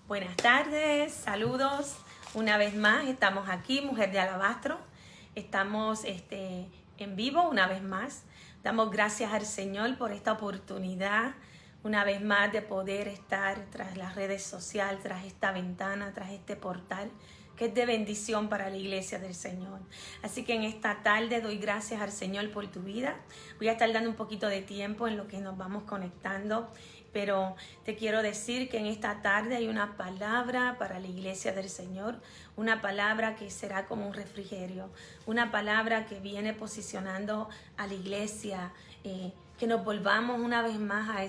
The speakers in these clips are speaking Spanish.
Buenas tardes, saludos. Una vez más estamos aquí, Mujer de Alabastro. Estamos en vivo una vez más. Damos gracias al Señor por esta oportunidad, una vez más, de poder estar tras las redes sociales, tras esta ventana, tras este portal, que es de bendición para la iglesia del Señor. Así que en esta tarde doy gracias al Señor por tu vida. Voy a estar dando un poquito de tiempo en lo que nos vamos conectando, pero te quiero decir que en esta tarde hay una palabra para la iglesia del Señor, una palabra que será como un refrigerio, una palabra que viene posicionando a la iglesia, que nos volvamos una vez más a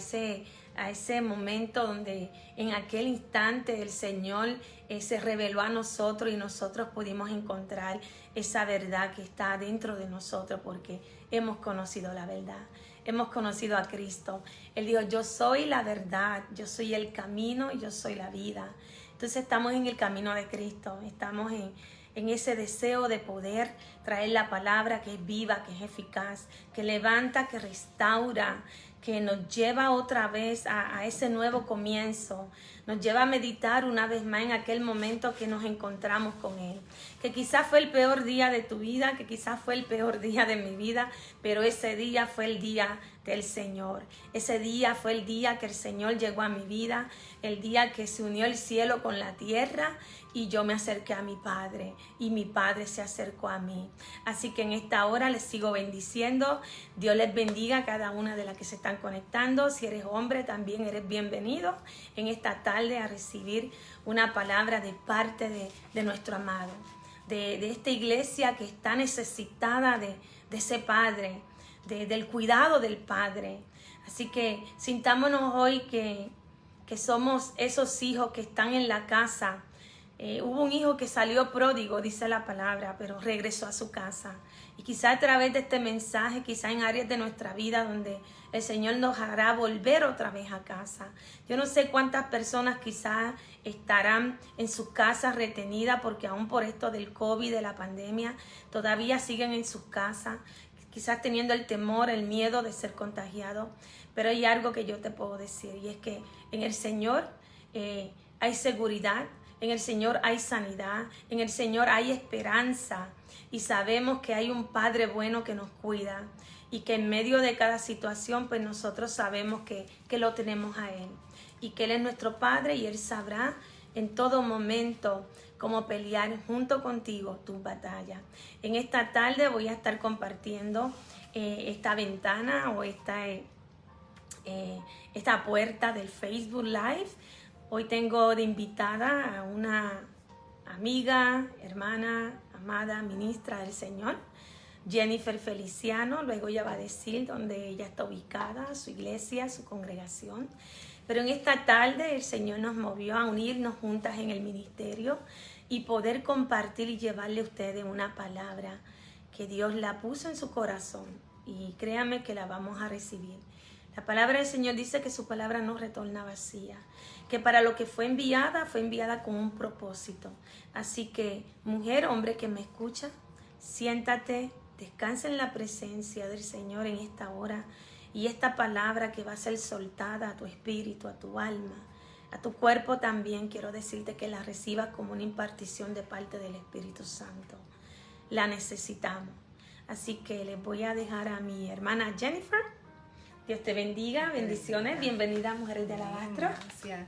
ese momento donde en aquel instante el Señor se reveló a nosotros y nosotros pudimos encontrar esa verdad que está dentro de nosotros porque hemos conocido la verdad. Hemos conocido a Cristo. Él dijo, yo soy la verdad, yo soy el camino y yo soy la vida. Entonces estamos en el camino de Cristo, estamos en ese deseo de poder traer la palabra que es viva, que es eficaz, que levanta, que restaura, que nos lleva otra vez a ese nuevo comienzo, nos lleva a meditar una vez más en aquel momento que nos encontramos con Él, que quizás fue el peor día de tu vida, que quizás fue el peor día de mi vida, pero ese día fue el día del Señor, ese día fue el día que el Señor llegó a mi vida, el día que se unió el cielo con la tierra y yo me acerqué a mi Padre y mi Padre se acercó a mí. Así que en esta hora les sigo bendiciendo. Dios les bendiga a cada una de las que se están conectando. Si eres hombre, también eres bienvenido en esta tarde a recibir una palabra de parte de nuestro amado, de esta iglesia que está necesitada de ese Padre, del cuidado del Padre. Así que sintámonos hoy que somos esos hijos que están en la casa. Hubo un hijo que salió pródigo, dice la palabra, pero regresó a su casa. Y quizá a través de este mensaje, quizá en áreas de nuestra vida donde el Señor nos hará volver otra vez a casa. Yo no sé cuántas personas quizás estarán en sus casas retenidas porque aún por esto del COVID, de la pandemia, todavía siguen en sus casas, quizás teniendo el temor, el miedo de ser contagiados. Pero hay algo que yo te puedo decir y es que en el Señor hay seguridad. En el Señor hay sanidad, en el Señor hay esperanza y sabemos que hay un Padre bueno que nos cuida y que en medio de cada situación pues nosotros sabemos que lo tenemos a Él y que Él es nuestro Padre y Él sabrá en todo momento cómo pelear junto contigo tu batalla. En esta tarde voy a estar compartiendo esta ventana o esta puerta del Facebook Live. Hoy tengo de invitada a una amiga, hermana, amada, ministra del Señor, Jennifer Feliciano. Luego ella va a decir dónde ella está ubicada, su iglesia, su congregación. Pero en esta tarde el Señor nos movió a unirnos juntas en el ministerio y poder compartir y llevarle a ustedes una palabra que Dios la puso en su corazón. Y créanme que la vamos a recibir. La palabra del Señor dice que su palabra no retorna vacía, que para lo que fue enviada con un propósito. Así que, mujer, hombre que me escucha, siéntate, descansa en la presencia del Señor en esta hora y esta palabra que va a ser soltada a tu espíritu, a tu alma, a tu cuerpo también, quiero decirte que la recibas como una impartición de parte del Espíritu Santo. La necesitamos. Así que les voy a dejar a mi hermana Jennifer. Dios te bendiga, bendiciones, bienvenida a Mujeres de Alabastro. Gracias.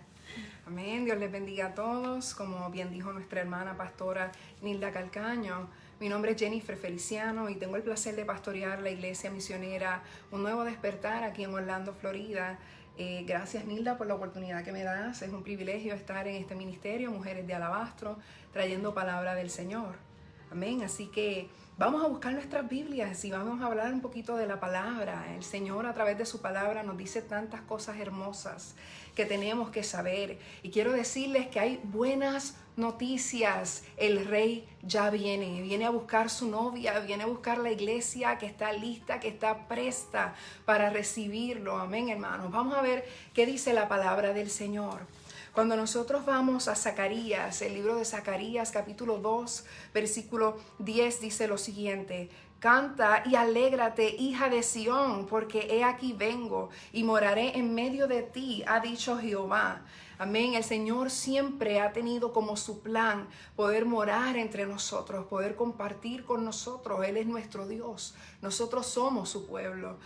Amén, Dios les bendiga a todos. Como bien dijo nuestra hermana pastora Nilda Calcaño, mi nombre es Jennifer Feliciano y tengo el placer de pastorear la iglesia misionera Un Nuevo Despertar aquí en Orlando, Florida. Gracias, Nilda, por la oportunidad que me das. Es un privilegio estar en este ministerio, Mujeres de Alabastro, trayendo palabra del Señor. Amén, así que vamos a buscar nuestras Biblias y vamos a hablar un poquito de la palabra. El Señor a través de su palabra nos dice tantas cosas hermosas que tenemos que saber. Y quiero decirles que hay buenas noticias. El Rey ya viene a buscar su novia, viene a buscar la iglesia que está lista, que está presta para recibirlo. Amén, hermanos. Vamos a ver qué dice la palabra del Señor. Cuando nosotros vamos a Zacarías, el libro de Zacarías, capítulo 2, versículo 10, dice lo siguiente: Canta y alégrate, hija de Sión, porque he aquí vengo y moraré en medio de ti, ha dicho Jehová. Amén. El Señor siempre ha tenido como su plan poder morar entre nosotros, poder compartir con nosotros. Él es nuestro Dios. Nosotros somos su pueblo.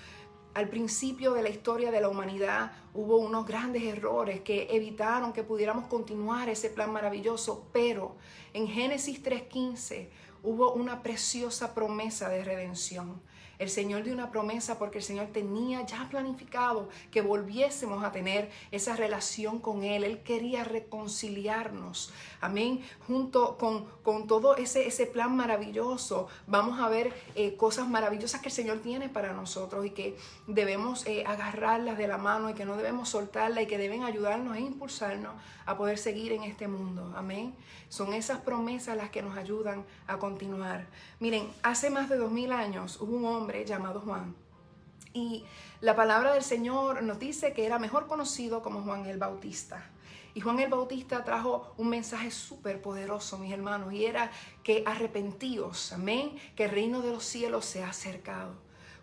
Al principio de la historia de la humanidad hubo unos grandes errores que evitaron que pudiéramos continuar ese plan maravilloso, pero en Génesis 3:15 hubo una preciosa promesa de redención. El Señor dio una promesa porque el Señor tenía ya planificado que volviésemos a tener esa relación con Él. Él quería reconciliarnos. Amén. Junto con todo ese plan maravilloso, vamos a ver cosas maravillosas que el Señor tiene para nosotros y que debemos agarrarlas de la mano y que no debemos soltarlas y que deben ayudarnos e impulsarnos a poder seguir en este mundo. Amén. Son esas promesas las que nos ayudan a continuar. Miren, hace más de 2000 años hubo un hombre llamado Juan. Y la palabra del Señor nos dice que era mejor conocido como Juan el Bautista. Y Juan el Bautista trajo un mensaje súper poderoso, mis hermanos, y era que arrepentíos, amén, que el reino de los cielos se ha acercado.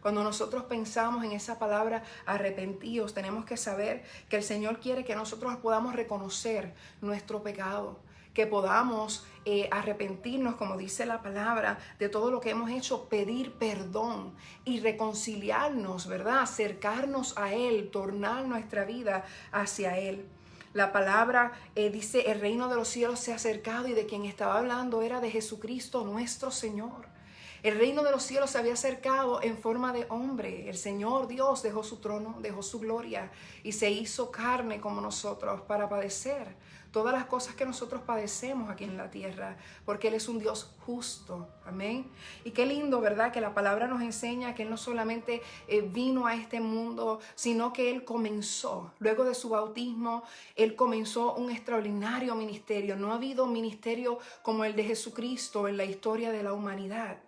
Cuando nosotros pensamos en esa palabra arrepentíos, tenemos que saber que el Señor quiere que nosotros podamos reconocer nuestro pecado, que podamos arrepentirnos, como dice la palabra, de todo lo que hemos hecho, pedir perdón y reconciliarnos, ¿verdad? Acercarnos a Él, tornar nuestra vida hacia Él. La palabra dice, el reino de los cielos se ha acercado, y de quien estaba hablando era de Jesucristo nuestro Señor. El reino de los cielos se había acercado en forma de hombre. El Señor Dios dejó su trono, dejó su gloria y se hizo carne como nosotros para padecer todas las cosas que nosotros padecemos aquí en la tierra, porque Él es un Dios justo. Amén. Y qué lindo, ¿verdad? Que la palabra nos enseña que Él no solamente vino a este mundo, sino que Él comenzó, luego de su bautismo, Él comenzó un extraordinario ministerio. No ha habido ministerio como el de Jesucristo en la historia de la humanidad.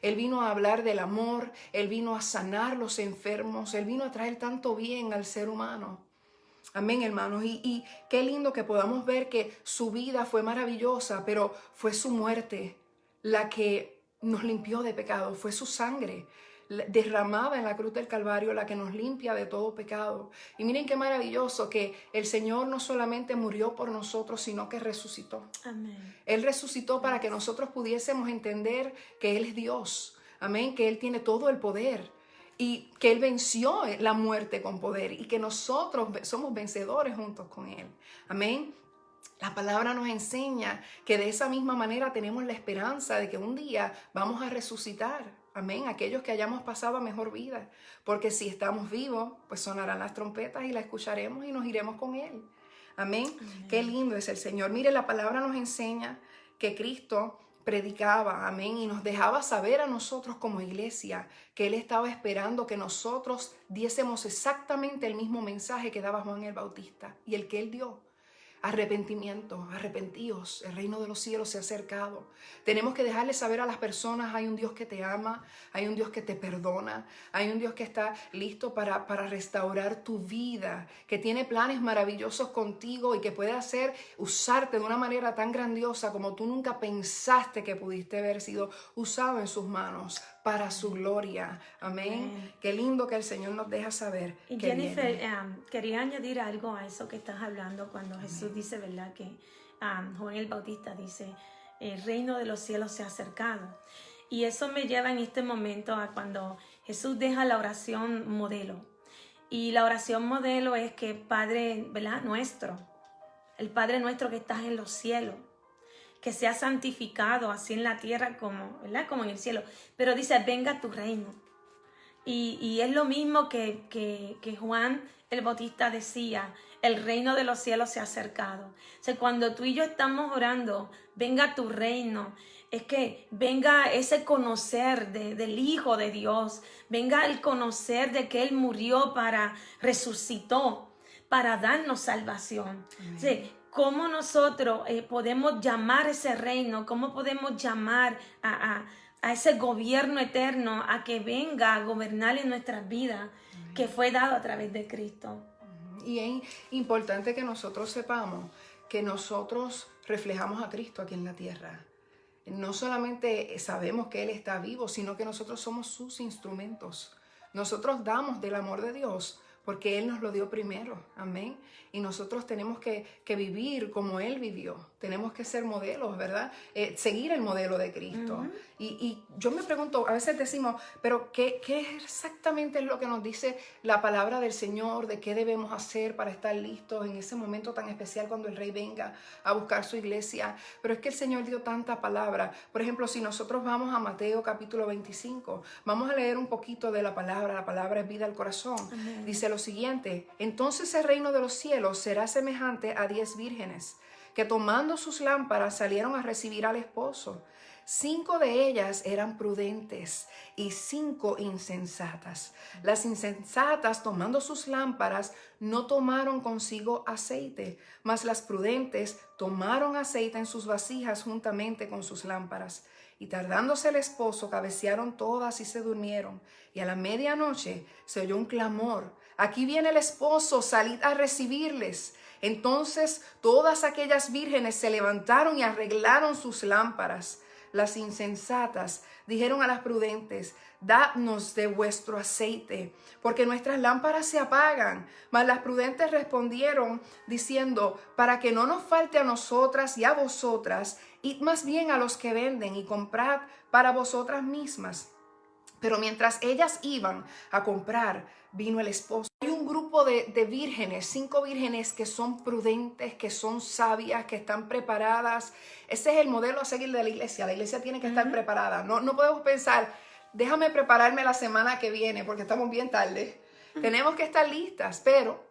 Él vino a hablar del amor, Él vino a sanar los enfermos, Él vino a traer tanto bien al ser humano. Amén, hermanos. Y qué lindo que podamos ver que su vida fue maravillosa, pero fue su muerte la que nos limpió de pecado. Fue su sangre derramada en la cruz del Calvario la que nos limpia de todo pecado. Y miren qué maravilloso que el Señor no solamente murió por nosotros, sino que resucitó. Amén. Él resucitó para que nosotros pudiésemos entender que Él es Dios. Amén, que Él tiene todo el poder. Y que Él venció la muerte con poder y que nosotros somos vencedores juntos con Él. Amén. La palabra nos enseña que de esa misma manera tenemos la esperanza de que un día vamos a resucitar. Amén. Aquellos que hayamos pasado a mejor vida. Porque si estamos vivos, pues sonarán las trompetas y la escucharemos y nos iremos con Él. Amén. Amén. Qué lindo es el Señor. Mire, la palabra nos enseña que Cristo predicaba, amén, y nos dejaba saber a nosotros como iglesia que Él estaba esperando que nosotros diésemos exactamente el mismo mensaje que daba Juan el Bautista y el que Él dio. Arrepentimiento, arrepentíos, el reino de los cielos se ha acercado. Tenemos que dejarle saber a las personas, hay un Dios que te ama, hay un Dios que te perdona, hay un Dios que está listo para restaurar tu vida, que tiene planes maravillosos contigo y que puede usarte de una manera tan grandiosa como tú nunca pensaste que pudiste haber sido usado en sus manos para su gloria. Amén. Qué lindo que el Señor nos deja saber. Y que Jennifer, quería añadir algo a eso que estás hablando cuando Jesús dice, ¿verdad? Que Juan el Bautista dice, el reino de los cielos se ha acercado. Y eso me lleva en este momento a cuando Jesús deja la oración modelo. Y la oración modelo es que Padre, ¿verdad? Nuestro, el Padre nuestro que estás en los cielos, que sea santificado así en la tierra como, ¿verdad? Como en el cielo. Pero dice, venga tu reino. Y es lo mismo que Juan el Bautista decía, el reino de los cielos se ha acercado. O sea, cuando tú y yo estamos orando, venga tu reino, es que venga ese conocer del Hijo de Dios, venga el conocer de que Él murió resucitó para darnos salvación. O sea, ¿cómo nosotros podemos llamar ese reino? ¿Cómo podemos llamar a ese gobierno eterno a que venga a gobernar en nuestras vidas, que fue dado a través de Cristo? Y es importante que nosotros sepamos que nosotros reflejamos a Cristo aquí en la tierra. no solamente sabemos que Él está vivo, sino que nosotros somos sus instrumentos. Nosotros damos del amor de Dios porque Él nos lo dio primero, amén. Y nosotros tenemos que vivir como Él vivió. Tenemos que ser modelos, ¿verdad? Seguir el modelo de Cristo. Y yo me pregunto, a veces decimos, pero ¿qué exactamente es lo que nos dice la palabra del Señor? ¿De qué debemos hacer para estar listos en ese momento tan especial cuando el Rey venga a buscar su iglesia? Pero es que el Señor dio tanta palabra. Por ejemplo, si nosotros vamos a Mateo capítulo 25, vamos a leer un poquito de la palabra es vida al corazón. Amén. Dice lo siguiente: entonces el reino de los cielos será semejante a 10 vírgenes que tomando sus lámparas salieron a recibir al esposo. 5 de ellas eran prudentes y 5 insensatas. Las insensatas, tomando sus lámparas, no tomaron consigo aceite, mas las prudentes tomaron aceite en sus vasijas juntamente con sus lámparas. Y tardándose el esposo, cabecearon todas y se durmieron. Y a la medianoche se oyó un clamor: aquí viene el esposo, salid a recibirles. Entonces todas aquellas vírgenes se levantaron y arreglaron sus lámparas. Las insensatas dijeron a las prudentes: dadnos de vuestro aceite, porque nuestras lámparas se apagan. Mas las prudentes respondieron diciendo: para que no nos falte a nosotras y a vosotras, id más bien a los que venden y comprad para vosotras mismas. Pero mientras ellas iban a comprar, vino el esposo. Hay un grupo de vírgenes, 5 vírgenes que son prudentes, que son sabias, que están preparadas. Ese es el modelo a seguir de la iglesia. La iglesia tiene que estar preparada. No podemos pensar, déjame prepararme la semana que viene porque estamos bien tarde. Tenemos que estar listas, pero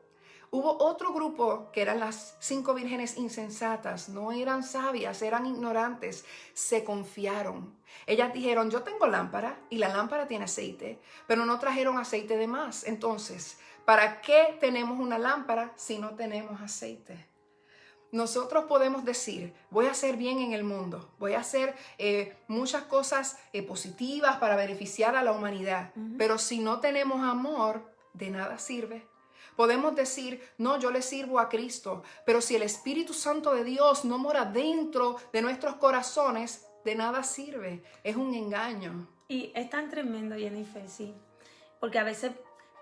hubo otro grupo que eran las 5 vírgenes insensatas. No eran sabias, eran ignorantes. Se confiaron. Ellas dijeron: yo tengo lámpara y la lámpara tiene aceite, pero no trajeron aceite de más. Entonces, ¿para qué tenemos una lámpara si no tenemos aceite? Nosotros podemos decir: voy a hacer bien en el mundo, voy a hacer muchas cosas positivas para beneficiar a la humanidad, pero si no tenemos amor, de nada sirve. Podemos decir: no, yo le sirvo a Cristo, pero si el Espíritu Santo de Dios no mora dentro de nuestros corazones, de nada sirve. Es un engaño. Y es tan tremendo, Jennifer, sí, porque a veces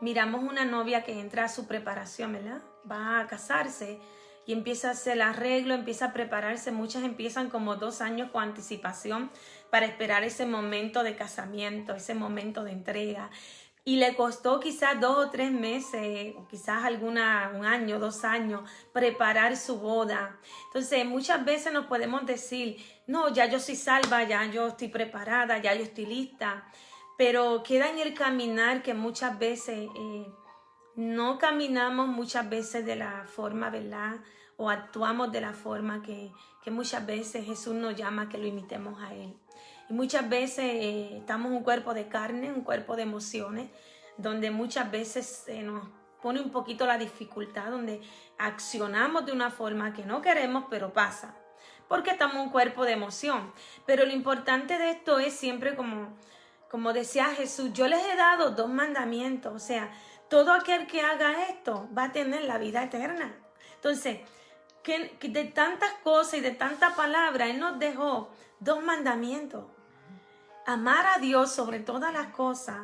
miramos una novia que entra a su preparación, ¿verdad? Va a casarse y empieza a hacer el arreglo, empieza a prepararse. Muchas empiezan como 2 años con anticipación para esperar ese momento de casamiento, ese momento de entrega. Y le costó quizás 2 o 3 meses, o quizás un año, 2 años, preparar su boda. Entonces, muchas veces nos podemos decir: no, ya yo soy salva, ya yo estoy preparada, ya yo estoy lista. Pero queda en el caminar que muchas veces no caminamos muchas veces de la forma, ¿verdad? O actuamos de la forma que muchas veces Jesús nos llama que lo imitemos a Él. Y muchas veces estamos en un cuerpo de carne, un cuerpo de emociones, donde muchas veces nos pone un poquito la dificultad, donde accionamos de una forma que no queremos, pero pasa, porque estamos en un cuerpo de emoción. Pero lo importante de esto es siempre, como decía Jesús: yo les he dado 2 mandamientos, o sea, todo aquel que haga esto va a tener la vida eterna. Entonces, que de tantas cosas y de tanta palabra, Él nos dejó 2 mandamientos: amar a Dios sobre todas las cosas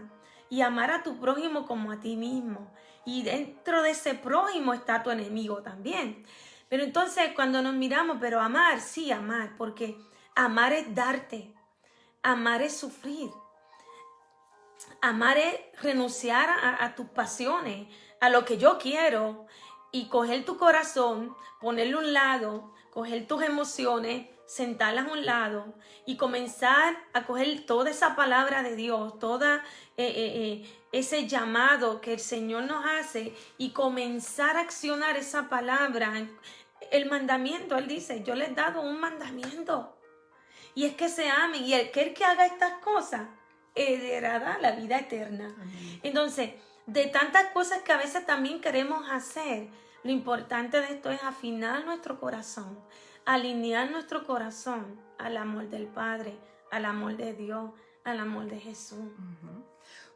y amar a tu prójimo como a ti mismo. Y dentro de ese prójimo está tu enemigo también. Pero entonces cuando nos miramos, pero amar, sí, amar, porque amar es darte, amar es sufrir, amar es renunciar a tus pasiones, a lo que yo quiero, y coger tu corazón, ponerlo a un lado, coger tus emociones, sentarlas a un lado y comenzar a coger toda esa palabra de Dios, toda ese llamado que el Señor nos hace, y comenzar a accionar esa palabra. El mandamiento, Él dice: yo les he dado un mandamiento, y es que se amen, y el que haga estas cosas heredará la vida eterna. Amén. Entonces, de tantas cosas que a veces también queremos hacer, lo importante de esto es afinar nuestro corazón, alinear nuestro corazón al amor del Padre, al amor de Dios, al amor de Jesús.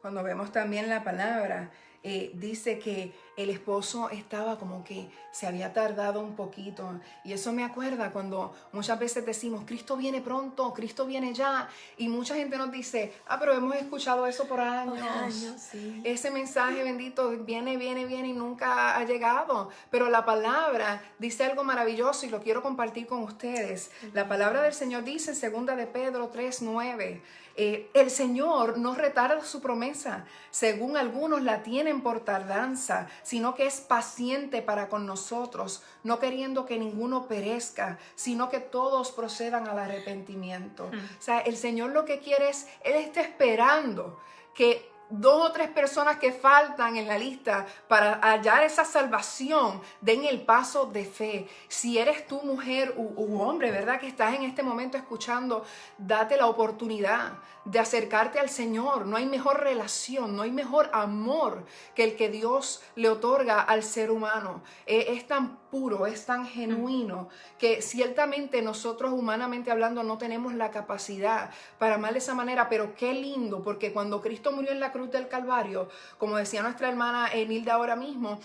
Cuando vemos también la palabra, dice que el esposo estaba como que se había tardado un poquito. Y eso me acuerda cuando muchas veces decimos, Cristo viene pronto, Cristo viene ya. Y mucha gente nos dice, pero hemos escuchado eso por años. Por años, sí. Ese mensaje bendito viene y nunca ha llegado. Pero la palabra dice algo maravilloso y lo quiero compartir con ustedes. La palabra del Señor dice en 2 de Pedro 3:9. El Señor no retarda su promesa, según algunos la tienen por tardanza, sino que es paciente para con nosotros, no queriendo que ninguno perezca, sino que todos procedan al arrepentimiento. O sea, el Señor lo que quiere es, Él está esperando que 2 o 3 personas que faltan en la lista para hallar esa salvación den el paso de fe. Si eres tú mujer u hombre, ¿verdad? Que estás en este momento escuchando, date la oportunidad de acercarte al Señor. No hay mejor relación, no hay mejor amor que el que Dios le otorga al ser humano. Es tan puro, es tan genuino que ciertamente nosotros humanamente hablando no tenemos la capacidad para amar de esa manera, pero qué lindo, porque cuando Cristo murió en la cruz del Calvario, como decía nuestra hermana Nilda ahora mismo,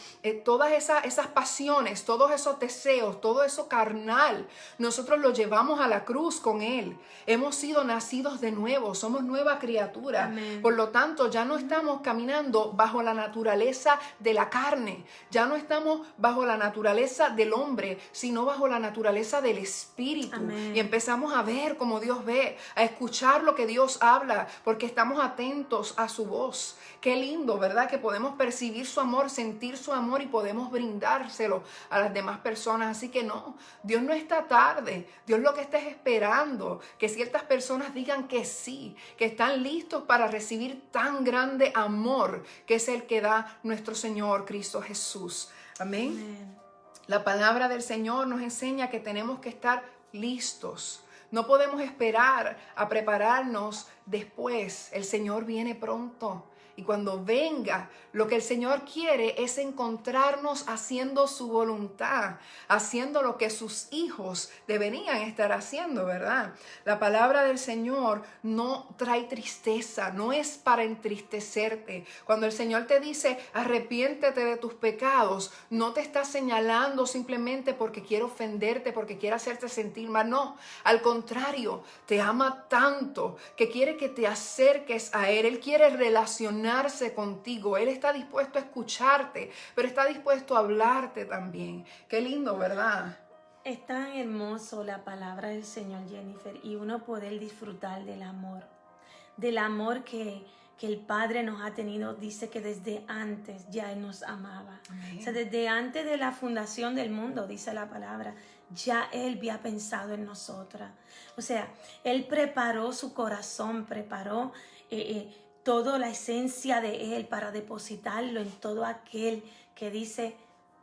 todas esas pasiones, todos esos deseos, todo eso carnal, nosotros lo llevamos a la cruz con Él. Hemos sido nacidos de nuevo, somos nueva criatura. Amén. Por lo tanto, ya no estamos caminando bajo la naturaleza de la carne, ya no estamos bajo la naturaleza del hombre, sino bajo la naturaleza del Espíritu. Amén. Y empezamos a ver como Dios ve, a escuchar lo que Dios habla, porque estamos atentos a su voz. Qué lindo, ¿verdad? Que podemos percibir su amor, sentir su amor y podemos brindárselo a las demás personas. Así que no, Dios no está tarde. Dios lo que está es esperando que ciertas personas digan que sí, que están listos para recibir tan grande amor que es el que da nuestro Señor Cristo Jesús. Amén. Amén. La palabra del Señor nos enseña que tenemos que estar listos. No podemos esperar a prepararnos después. El Señor viene pronto. Y cuando venga, lo que el Señor quiere es encontrarnos haciendo su voluntad, haciendo lo que sus hijos deberían estar haciendo, ¿verdad? La palabra del Señor no trae tristeza, no es para entristecerte. Cuando el Señor te dice, arrepiéntete de tus pecados, no te está señalando simplemente porque quiere ofenderte, porque quiere hacerte sentir mal. No, al contrario, te ama tanto que quiere que te acerques a Él. Él quiere relacionarse contigo. Él está dispuesto a escucharte, pero está dispuesto a hablarte también. Qué lindo, ¿verdad? Es tan hermoso la palabra del Señor, Jennifer, y uno poder disfrutar del amor que el Padre nos ha tenido. Dice que desde antes ya Él nos amaba. Amén. O sea, desde antes de la fundación del mundo, dice la palabra, ya Él había pensado en nosotras. O sea, Él preparó su corazón, preparó toda la esencia de Él para depositarlo en todo aquel que dice,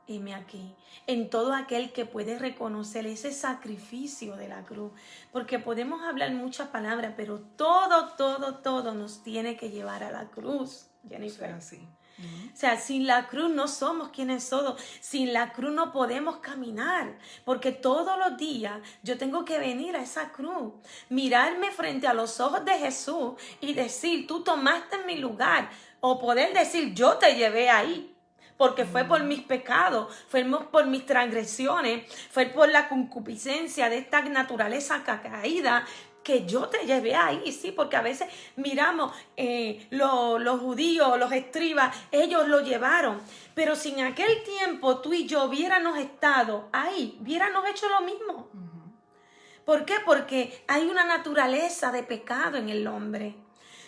heme aquí, en todo aquel que puede reconocer ese sacrificio de la cruz, porque podemos hablar muchas palabras, pero todo nos tiene que llevar a la cruz, Jennifer. O sea, sí. O sea, sin la cruz no somos quienes somos. Sin la cruz no podemos caminar. Porque todos los días yo tengo que venir a esa cruz. Mirarme frente a los ojos de Jesús y decir, tú tomaste mi lugar. O poder decir, yo te llevé ahí. Porque fue por mis pecados, fue por mis transgresiones, fue por la concupiscencia de esta naturaleza caída, que yo te llevé ahí, sí, porque a veces miramos los judíos, los escribas, ellos lo llevaron, pero si en aquel tiempo tú y yo hubiéramos estado ahí, hubiéramos hecho lo mismo. ¿Por qué? Porque hay una naturaleza de pecado en el hombre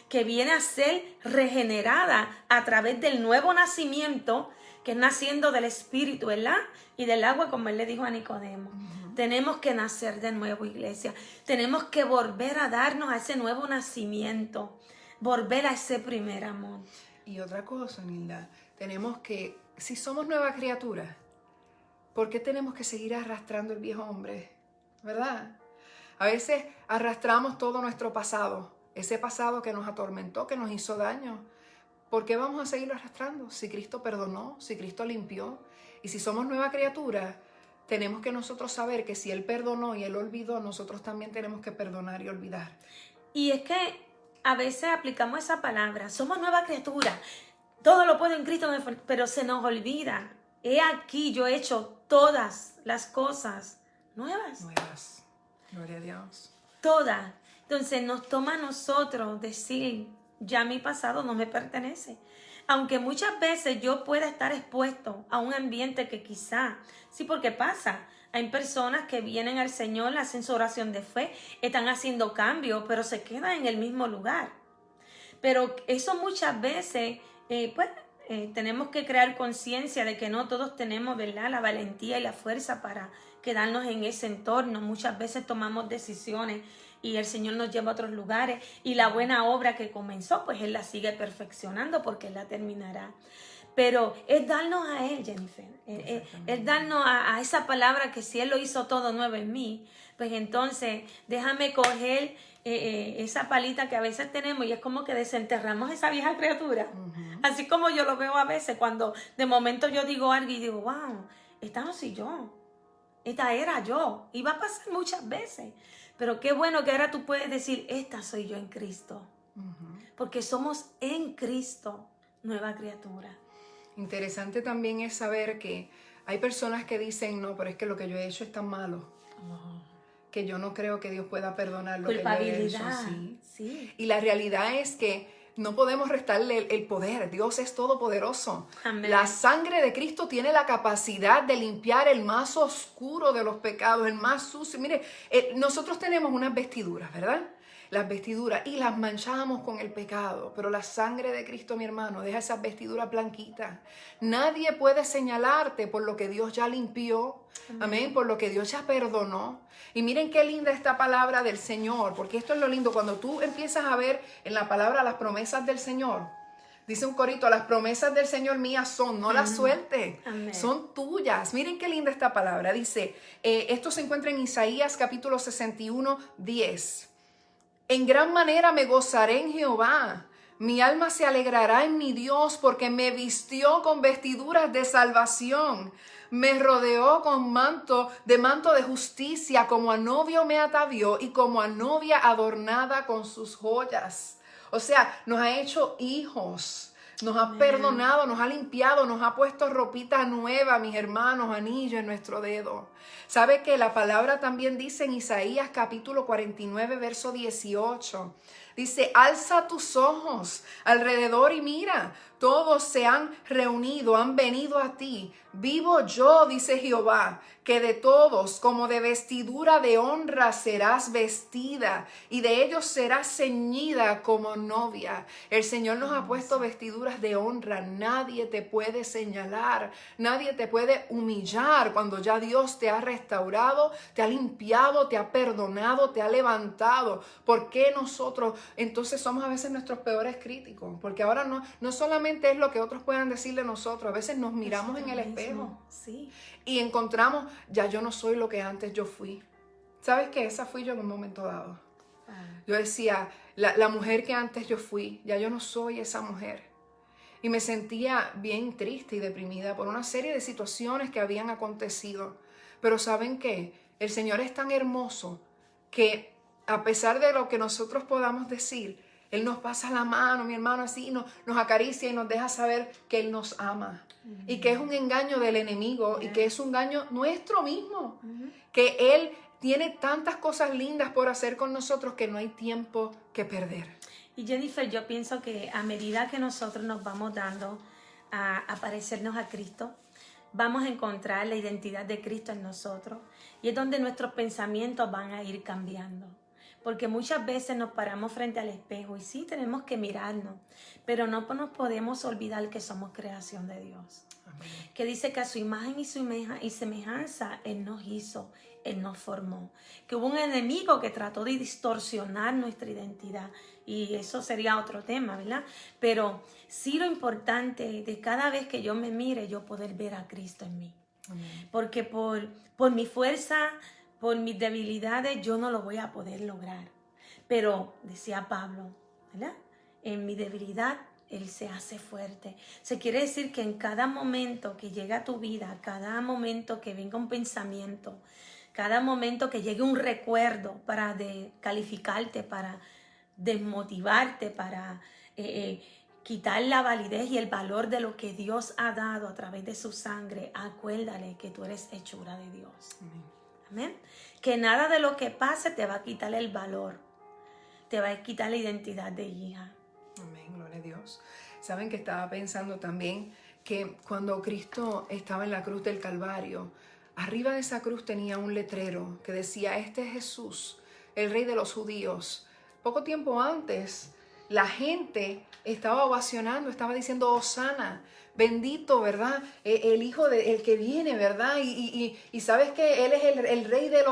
que viene a ser regenerada a través del nuevo nacimiento, que es naciendo del Espíritu, ¿verdad? Y del agua, como Él le dijo a Nicodemo. Tenemos que nacer de nuevo, iglesia. Tenemos que volver a darnos a ese nuevo nacimiento. Volver a ese primer amor. Y otra cosa, Nilda, tenemos que, si somos nueva criatura, ¿por qué tenemos que seguir arrastrando el viejo hombre? ¿Verdad? A veces arrastramos todo nuestro pasado, ese pasado que nos atormentó, que nos hizo daño. ¿Por qué vamos a seguirlo arrastrando? Si Cristo perdonó, si Cristo limpió. Y si somos nueva criatura, tenemos que nosotros saber que si Él perdonó y Él olvidó, nosotros también tenemos que perdonar y olvidar. Y es que a veces aplicamos esa palabra, somos nueva criatura. Todo lo puedo en Cristo, pero se nos olvida. He aquí, yo he hecho todas las cosas nuevas. Nuevas. Gloria a Dios. Todas. Entonces nos toma a nosotros decir, ya mi pasado no me pertenece. Aunque muchas veces yo pueda estar expuesto a un ambiente que quizá, sí, porque pasa, hay personas que vienen al Señor, hacen su oración de fe, están haciendo cambios, pero se quedan en el mismo lugar. Pero eso muchas veces, tenemos que crear conciencia de que no todos tenemos, ¿verdad?, la valentía y la fuerza para quedarnos en ese entorno. Muchas veces tomamos decisiones y el Señor nos lleva a otros lugares y la buena obra que comenzó, pues Él la sigue perfeccionando porque Él la terminará. Pero es darnos a Él, Jennifer, es darnos a esa palabra que si Él lo hizo todo nuevo en mí, pues entonces déjame coger esa palita que a veces tenemos y es como que desenterramos esa vieja criatura. Así como yo lo veo a veces cuando de momento yo digo algo y digo, wow, esta no soy yo, esta era yo. Y va a pasar muchas veces. Pero qué bueno que ahora tú puedes decir, esta soy yo en Cristo. Porque somos en Cristo nueva criatura. Interesante también es saber que hay personas que dicen, no, pero es que lo que yo he hecho es tan malo. Que yo no creo que Dios pueda perdonar lo que yo he hecho. Sí. Y la realidad es que no podemos restarle el poder. Dios es todopoderoso. Amén. La sangre de Cristo tiene la capacidad de limpiar el más oscuro de los pecados, el más sucio. Mire, nosotros tenemos unas vestiduras, ¿verdad? Las vestiduras y las manchamos con el pecado, pero la sangre de Cristo, mi hermano, deja esas vestiduras blanquitas. Nadie puede señalarte por lo que Dios ya limpió, amén, por lo que Dios ya perdonó. Y miren qué linda esta palabra del Señor, porque esto es lo lindo, cuando tú empiezas a ver en la palabra las promesas del Señor. Dice un corito, las promesas del Señor mías son, no las sueltes, son tuyas. Miren qué linda esta palabra. Dice, esto se encuentra en Isaías capítulo 61, 10. En gran manera me gozaré en Jehová. Mi alma se alegrará en mi Dios porque me vistió con vestiduras de salvación. Me rodeó con manto de justicia, como a novio me atavió y como a novia adornada con sus joyas. O sea, nos ha hecho hijos, nos ha perdonado, nos ha limpiado, nos ha puesto ropita nueva, mis hermanos, anillo en nuestro dedo. ¿Sabe que la palabra también dice en Isaías capítulo 49, verso 18? Dice, alza tus ojos alrededor y mira, todos se han reunido, han venido a ti. Vivo yo, dice Jehová, que de todos como de vestidura de honra serás vestida y de ellos serás ceñida como novia. El Señor nos ha puesto vestiduras de honra. Nadie te puede señalar, nadie te puede humillar cuando ya Dios te ha restaurado, te ha limpiado, te ha perdonado, te ha levantado. ¿Por qué nosotros entonces somos a veces nuestros peores críticos? Porque ahora no solamente es lo que otros puedan decir de nosotros, a veces nos miramos en el espejo y encontramos, ya yo no soy lo que antes yo fui. ¿Sabes qué? Esa fui yo en un momento dado. Yo decía, la mujer que antes yo fui, ya yo no soy esa mujer. Y me sentía bien triste y deprimida por una serie de situaciones que habían acontecido. Pero ¿saben qué? El Señor es tan hermoso que a pesar de lo que nosotros podamos decir, Él nos pasa la mano, mi hermano, así, nos acaricia y nos deja saber que Él nos ama. Y que es un engaño del enemigo y que es un engaño nuestro mismo. Que Él tiene tantas cosas lindas por hacer con nosotros que no hay tiempo que perder. Y Jennifer, yo pienso que a medida que nosotros nos vamos dando a parecernos a Cristo, vamos a encontrar la identidad de Cristo en nosotros. Y es donde nuestros pensamientos van a ir cambiando. Porque muchas veces nos paramos frente al espejo y sí tenemos que mirarnos, pero no nos podemos olvidar que somos creación de Dios. Amén. Que dice que a su imagen y semejanza Él nos hizo, Él nos formó. Que hubo un enemigo que trató de distorsionar nuestra identidad y eso sería otro tema, ¿verdad? Pero sí lo importante de cada vez que yo me mire, yo poder ver a Cristo en mí. Amén. Porque por mi fuerza, por mis debilidades, yo no lo voy a poder lograr. Pero, decía Pablo, ¿verdad? En mi debilidad, Él se hace fuerte. Se quiere decir que en cada momento que llega a tu vida, cada momento que venga un pensamiento, cada momento que llegue un recuerdo para calificarte, para desmotivarte, para que quitar la validez y el valor de lo que Dios ha dado a través de su sangre, acuérdale que tú eres hechura de Dios. Amén. Amén. Que nada de lo que pase te va a quitar el valor, te va a quitar la identidad de hija. Amén, gloria a Dios. Saben que estaba pensando también que cuando Cristo estaba en la cruz del Calvario, arriba de esa cruz tenía un letrero que decía: este es Jesús, el Rey de los judíos. Poco tiempo antes, la gente estaba ovacionando, estaba diciendo: Hosana, bendito, ¿verdad? El hijo el que viene, ¿verdad? Y sabes que él es el rey de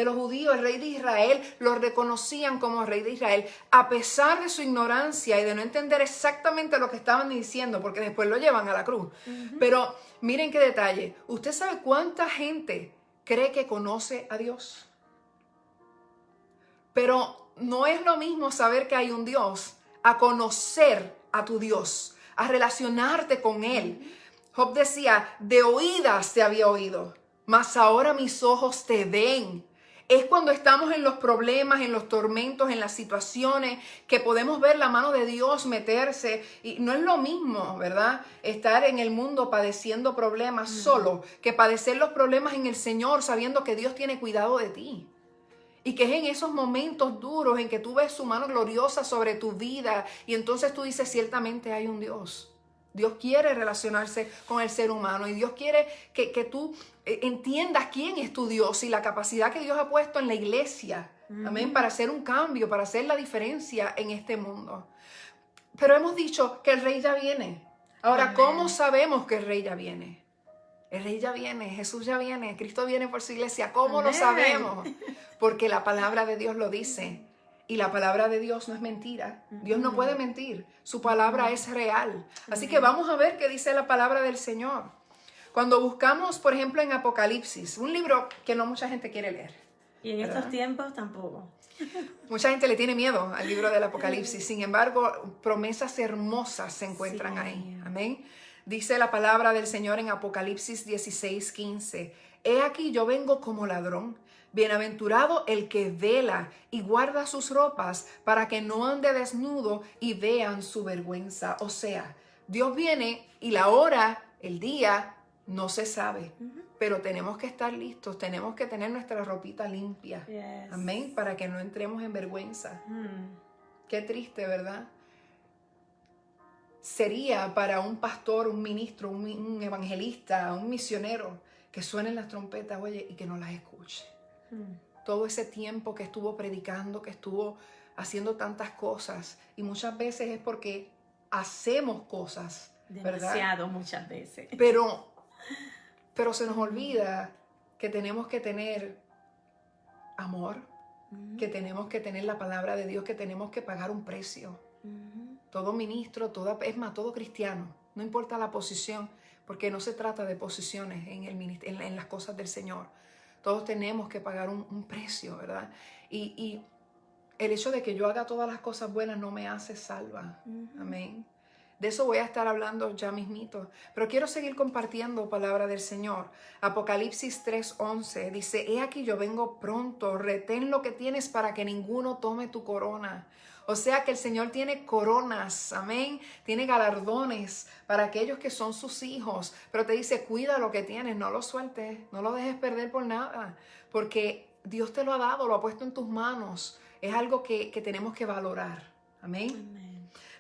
los judíos, el rey de Israel. Lo reconocían como rey de Israel, a pesar de su ignorancia y de no entender exactamente lo que estaban diciendo, porque después lo llevan a la cruz. Pero miren qué detalle. ¿Usted sabe cuánta gente cree que conoce a Dios? Pero no es lo mismo saber que hay un Dios a conocer a tu Dios, a relacionarte con Él. Job decía: de oídas te había oído, mas ahora mis ojos te ven. Es cuando estamos en los problemas, en los tormentos, en las situaciones, que podemos ver la mano de Dios meterse. Y no es lo mismo, ¿verdad?, estar en el mundo padeciendo problemas solo, que padecer los problemas en el Señor, sabiendo que Dios tiene cuidado de ti. Y que es en esos momentos duros en que tú ves su mano gloriosa sobre tu vida y entonces tú dices: ciertamente hay un Dios. Dios quiere relacionarse con el ser humano y Dios quiere que tú entiendas quién es tu Dios y la capacidad que Dios ha puesto en la iglesia. Amén, para hacer un cambio, para hacer la diferencia en este mundo. Pero hemos dicho que el Rey ya viene. Ahora, Amén. ¿cómo sabemos que el Rey ya viene? El Rey ya viene, Jesús ya viene, Cristo viene por su iglesia. ¿Cómo lo sabemos? Porque la palabra de Dios lo dice. Y la palabra de Dios no es mentira. Dios no puede mentir. Su palabra es real. Así que vamos a ver qué dice la palabra del Señor. Cuando buscamos, por ejemplo, en Apocalipsis, un libro que no mucha gente quiere leer. Y en estos tiempos tampoco. Mucha gente le tiene miedo al libro del Apocalipsis. Sin embargo, promesas hermosas se encuentran ahí. Amén. Dice la palabra del Señor en Apocalipsis 16:15. He aquí yo vengo como ladrón. Bienaventurado el que vela y guarda sus ropas para que no ande desnudo y vean su vergüenza. O sea, Dios viene y la hora, el día, no se sabe. Pero tenemos que estar listos, tenemos que tener nuestra ropita limpia. Yes. Amén, para que no entremos en vergüenza. Qué triste, ¿verdad? Sería para un pastor, un ministro, un evangelista, un misionero, que suenen las trompetas, oye, y que no las escuche. Todo ese tiempo que estuvo predicando, que estuvo haciendo tantas cosas, y muchas veces es porque hacemos cosas, demasiado, ¿verdad? muchas veces. Pero se nos olvida que tenemos que tener amor, que tenemos que tener la palabra de Dios, que tenemos que pagar un precio. Todo ministro, todo cristiano, no importa la posición, porque no se trata de posiciones en las cosas del Señor. Todos tenemos que pagar un precio, ¿verdad? Y el hecho de que yo haga todas las cosas buenas no me hace salva. Amén. De eso voy a estar hablando ya mismito. Pero quiero seguir compartiendo palabra del Señor. Apocalipsis 3:11 dice: he aquí yo vengo pronto, retén lo que tienes para que ninguno tome tu corona. O sea que el Señor tiene coronas, amén, tiene galardones para aquellos que son sus hijos, pero te dice: cuida lo que tienes, no lo sueltes, no lo dejes perder por nada, porque Dios te lo ha dado, lo ha puesto en tus manos, es algo que tenemos que valorar, amén.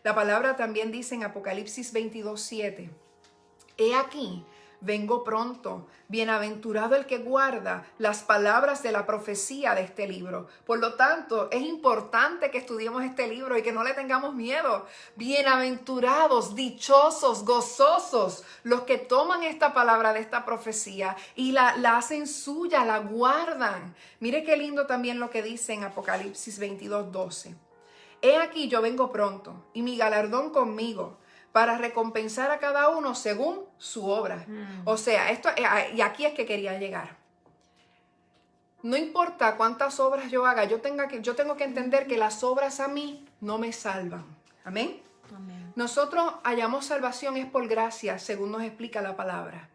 La palabra también dice en Apocalipsis 22:7, he aquí, vengo pronto, bienaventurado el que guarda las palabras de la profecía de este libro. Por lo tanto, es importante que estudiemos este libro y que no le tengamos miedo. Bienaventurados, dichosos, gozosos, los que toman esta palabra de esta profecía y la hacen suya, la guardan. Mire qué lindo también lo que dice en Apocalipsis 22:12. He aquí yo vengo pronto y mi galardón conmigo, para recompensar a cada uno según su obra. O sea, y aquí es que quería llegar. No importa cuántas obras yo haga, yo tengo que entender que las obras a mí no me salvan. Amén. Nosotros hallamos salvación es por gracia, según nos explica la palabra.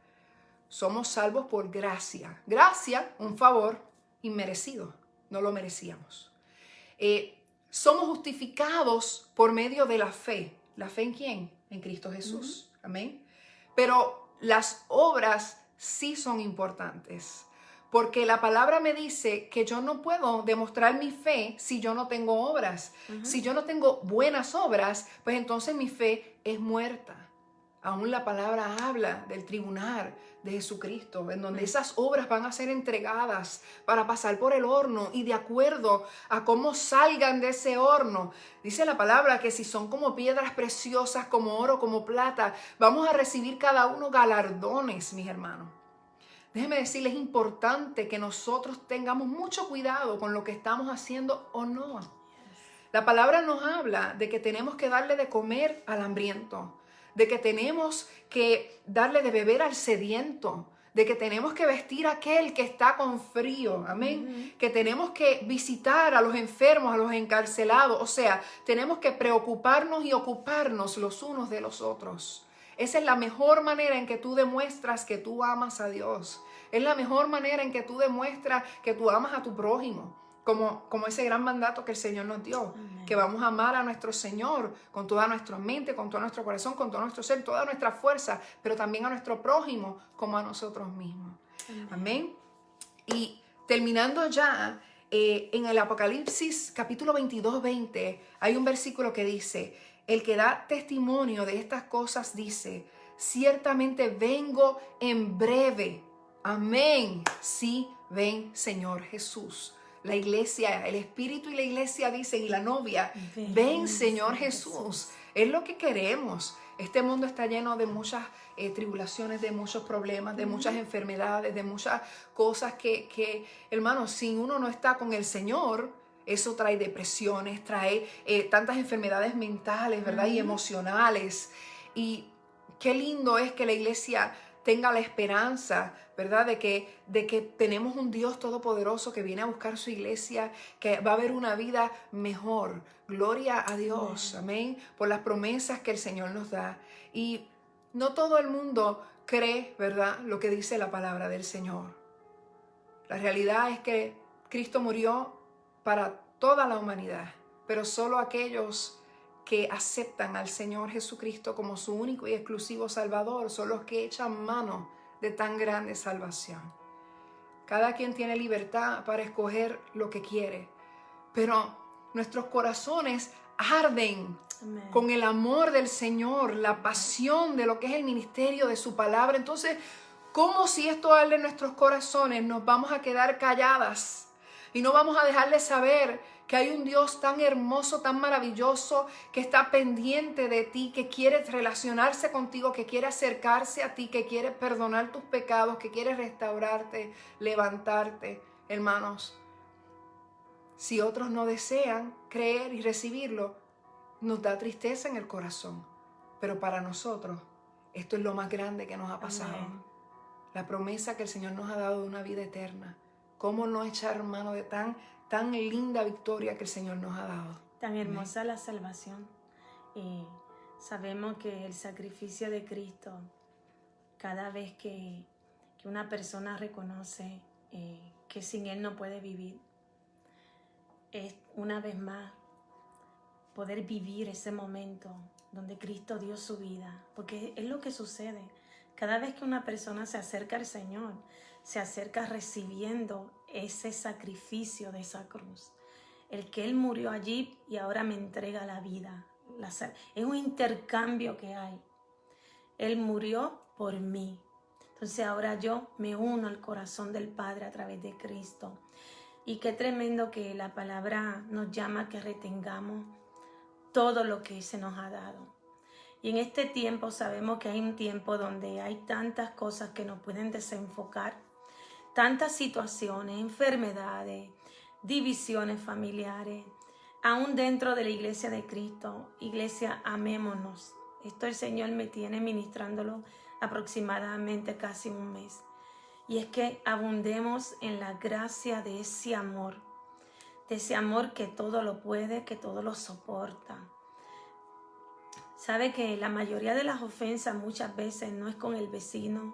Somos salvos por gracia. Gracia, un favor inmerecido. No lo merecíamos. Somos justificados por medio de la fe. ¿La fe en quién? En Cristo Jesús. Amén. Pero las obras sí son importantes. Porque la palabra me dice que yo no puedo demostrar mi fe si yo no tengo obras. Si yo no tengo buenas obras, pues entonces mi fe es muerta. Aún la palabra habla del tribunal de Jesucristo, en donde esas obras van a ser entregadas para pasar por el horno, y de acuerdo a cómo salgan de ese horno, dice la palabra que si son como piedras preciosas, como oro, como plata, vamos a recibir cada uno galardones, mis hermanos. Déjenme decirles, es importante que nosotros tengamos mucho cuidado con lo que estamos haciendo o no. La palabra nos habla de que tenemos que darle de comer al hambriento, de que tenemos que darle de beber al sediento, de que tenemos que vestir a aquel que está con frío, amén, que tenemos que visitar a los enfermos, a los encarcelados, o sea, tenemos que preocuparnos y ocuparnos los unos de los otros. Esa es la mejor manera en que tú demuestras que tú amas a Dios. Es la mejor manera en que tú demuestras que tú amas a tu prójimo. Como ese gran mandato que el Señor nos dio. Amén. Que vamos a amar a nuestro Señor con toda nuestra mente, con todo nuestro corazón, con todo nuestro ser, toda nuestra fuerza, pero también a nuestro prójimo como a nosotros mismos. Amén. Amén. Y terminando ya, en el Apocalipsis capítulo 22:20 hay un versículo que dice: el que da testimonio de estas cosas dice, ciertamente vengo en breve. Amén. Sí, ven, Señor Jesús. La iglesia, el Espíritu y la iglesia dicen, y la novia, ven, Señor Jesús. Es lo que queremos. Este mundo está lleno de muchas tribulaciones, de muchos problemas, de muchas enfermedades, de muchas cosas que, hermanos, si uno no está con el Señor, eso trae depresiones, trae tantas enfermedades mentales, ¿verdad? Y emocionales. Y qué lindo es que la iglesia tenga la esperanza, ¿verdad? De que tenemos un Dios todopoderoso que viene a buscar su iglesia, que va a haber una vida mejor. Gloria a Dios, amén, por las promesas que el Señor nos da. Y no todo el mundo cree, ¿verdad?, lo que dice la palabra del Señor. La realidad es que Cristo murió para toda la humanidad, pero solo aquellos que aceptan al Señor Jesucristo como su único y exclusivo Salvador son los que echan mano de tan grande salvación. Cada quien tiene libertad para escoger lo que quiere, pero nuestros corazones arden Amén. Con el amor del Señor, la pasión de lo que es el ministerio de su palabra. Entonces, ¿cómo si esto arde en nuestros corazones nos vamos a quedar calladas y no vamos a dejarle saber que hay un Dios tan hermoso, tan maravilloso, que está pendiente de ti, que quiere relacionarse contigo, que quiere acercarse a ti, que quiere perdonar tus pecados, que quiere restaurarte, levantarte? Hermanos, si otros no desean creer y recibirlo, nos da tristeza en el corazón. Pero para nosotros, esto es lo más grande que nos ha pasado. Amén. La promesa que el Señor nos ha dado de una vida eterna. ¿Cómo no echar mano de tan linda victoria que el Señor nos ha dado? Tan hermosa Amén. La salvación. Y sabemos que el sacrificio de Cristo, cada vez que una persona reconoce que sin Él no puede vivir, es una vez más poder vivir ese momento donde Cristo dio su vida. Porque es lo que sucede. Cada vez que una persona se acerca al Señor, se acerca recibiendo ese sacrificio de esa cruz. El que Él murió allí y ahora me entrega la vida. Es un intercambio que hay. Él murió por mí. Entonces ahora yo me uno al corazón del Padre a través de Cristo. Y qué tremendo que la palabra nos llama a que retengamos todo lo que se nos ha dado. Y en este tiempo sabemos que hay un tiempo donde hay tantas cosas que nos pueden desenfocar, tantas situaciones, enfermedades, divisiones familiares, aún dentro de la iglesia de Cristo. Iglesia, amémonos. Esto el Señor me tiene ministrándolo aproximadamente casi un mes. Y es que abundemos en la gracia de ese amor que todo lo puede, que todo lo soporta. Sabe que la mayoría de las ofensas muchas veces no es con el vecino,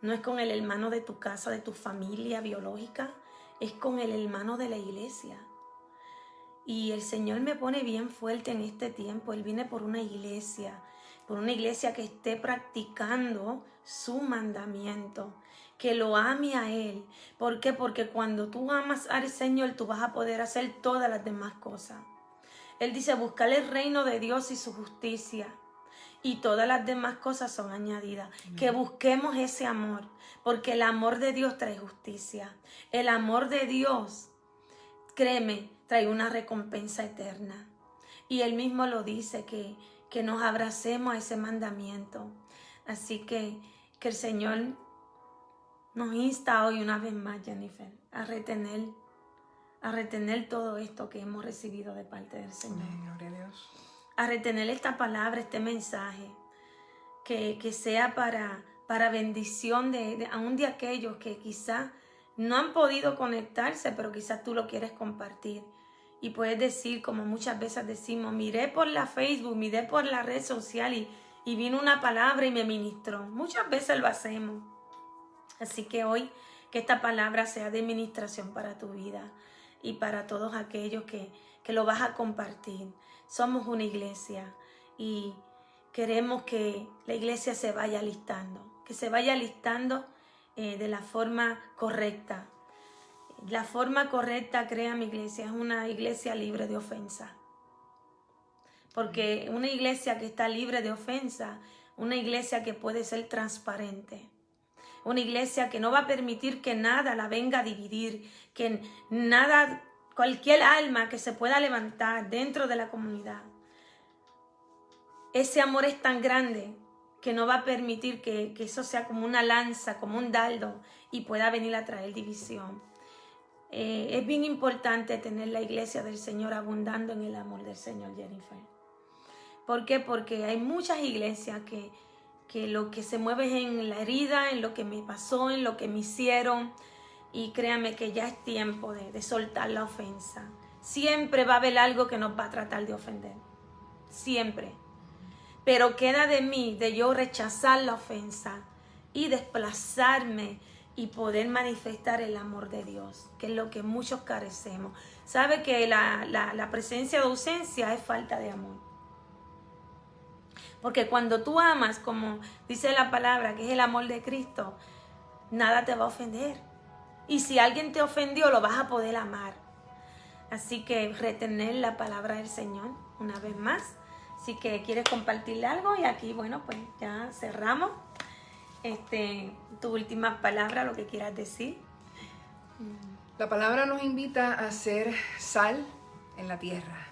no es con el hermano de tu casa, de tu familia biológica, es con el hermano de la iglesia. Y el Señor me pone bien fuerte en este tiempo. Él viene por una iglesia que esté practicando su mandamiento, que lo ame a Él. ¿Por qué? Porque cuando tú amas al Señor, tú vas a poder hacer todas las demás cosas. Él dice, buscar el reino de Dios y su justicia, y todas las demás cosas son añadidas. Amén. Que busquemos ese amor, porque el amor de Dios trae justicia. El amor de Dios, créeme, trae una recompensa eterna. Y Él mismo lo dice, que nos abracemos a ese mandamiento. Así que el Señor nos insta hoy una vez más, Jennifer, a retener todo esto que hemos recibido de parte del Señor. Amén, gloria a Dios. A retener esta palabra, este mensaje, que sea para bendición aún de aquellos que quizás no han podido conectarse, pero quizás tú lo quieres compartir. Y puedes decir, como muchas veces decimos, miré por la Facebook, miré por la red social y vino una palabra y me ministró. Muchas veces lo hacemos. Así que hoy, que esta palabra sea de ministración para tu vida y para todos aquellos que lo vas a compartir. Somos una iglesia y queremos que la iglesia se vaya alistando, de la forma correcta. La forma correcta, crea mi iglesia, es una iglesia libre de ofensa. Porque una iglesia que está libre de ofensa, una iglesia que puede ser transparente, una iglesia que no va a permitir que nada la venga a dividir, que nada, cualquier alma que se pueda levantar dentro de la comunidad. Ese amor es tan grande que no va a permitir que eso sea como una lanza, como un dardo y pueda venir a traer división. Es bien importante tener la iglesia del Señor abundando en el amor del Señor, Jennifer. ¿Por qué? Porque hay muchas iglesias que lo que se mueve es en la herida, en lo que me pasó, en lo que me hicieron. Y créame que ya es tiempo de soltar la ofensa. Siempre va a haber algo que nos va a tratar de ofender. Siempre. Pero queda de mí, de yo rechazar la ofensa y desplazarme y poder manifestar el amor de Dios, que es lo que muchos carecemos. ¿Sabe que la presencia de ausencia es falta de amor? Porque cuando tú amas, como dice la palabra, que es el amor de Cristo, nada te va a ofender. Y si alguien te ofendió, lo vas a poder amar. Así que retener la palabra del Señor una vez más. Así que quieres compartirle algo y aquí, bueno, pues ya cerramos. Tu última palabra, lo que quieras decir. La palabra nos invita a ser sal en la tierra,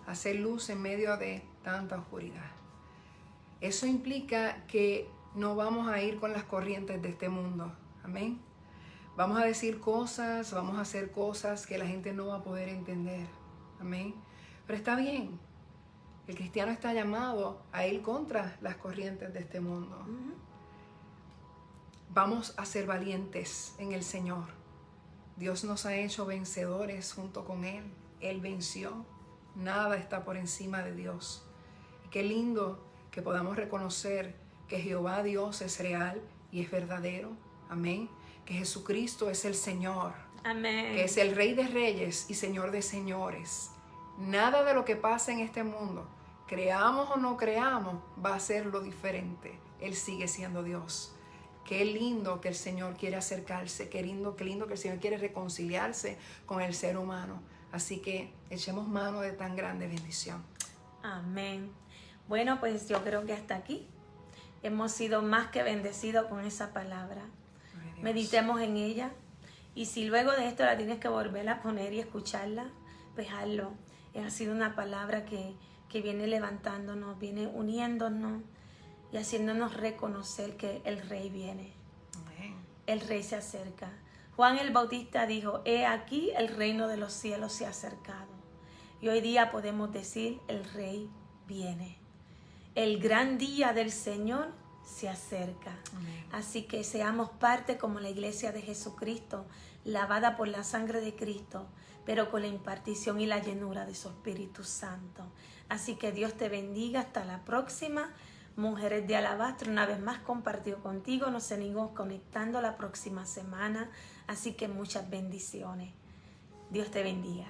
a hacer luz en medio de tanta oscuridad. Eso implica que no vamos a ir con las corrientes de este mundo. Amén. Vamos a decir cosas, vamos a hacer cosas que la gente no va a poder entender. Amén. Pero está bien. El cristiano está llamado a ir contra las corrientes de este mundo. Vamos a ser valientes en el Señor. Dios nos ha hecho vencedores junto con Él. Él venció. Nada está por encima de Dios. Y qué lindo que podamos reconocer que Jehová Dios es real y es verdadero. Amén. Que Jesucristo es el Señor. Amén. Que es el Rey de Reyes y Señor de Señores. Nada de lo que pasa en este mundo, creamos o no creamos, va a ser lo diferente. Él sigue siendo Dios. Qué lindo que el Señor quiere acercarse, qué lindo que el Señor quiere reconciliarse con el ser humano. Así que echemos mano de tan grande bendición. Amén. Bueno, pues yo creo que hasta aquí hemos sido más que bendecidos con esa palabra. Meditemos en ella y si luego de esto la tienes que volver a poner y escucharla, pues hazlo. Ha sido una palabra que viene levantándonos, viene uniéndonos y haciéndonos reconocer que el Rey viene. Amén. El Rey se acerca. Juan el Bautista dijo, he aquí el reino de los cielos se ha acercado. Y hoy día podemos decir, el Rey viene. El gran día del Señor se acerca. Amén. Así que seamos parte como la iglesia de Jesucristo, lavada por la sangre de Cristo, pero con la impartición y la llenura de su Espíritu Santo. Así que Dios te bendiga. Hasta la próxima. Mujeres de Alabastro, una vez más compartido contigo. Nos seguimos conectando la próxima semana. Así que muchas bendiciones. Dios te bendiga.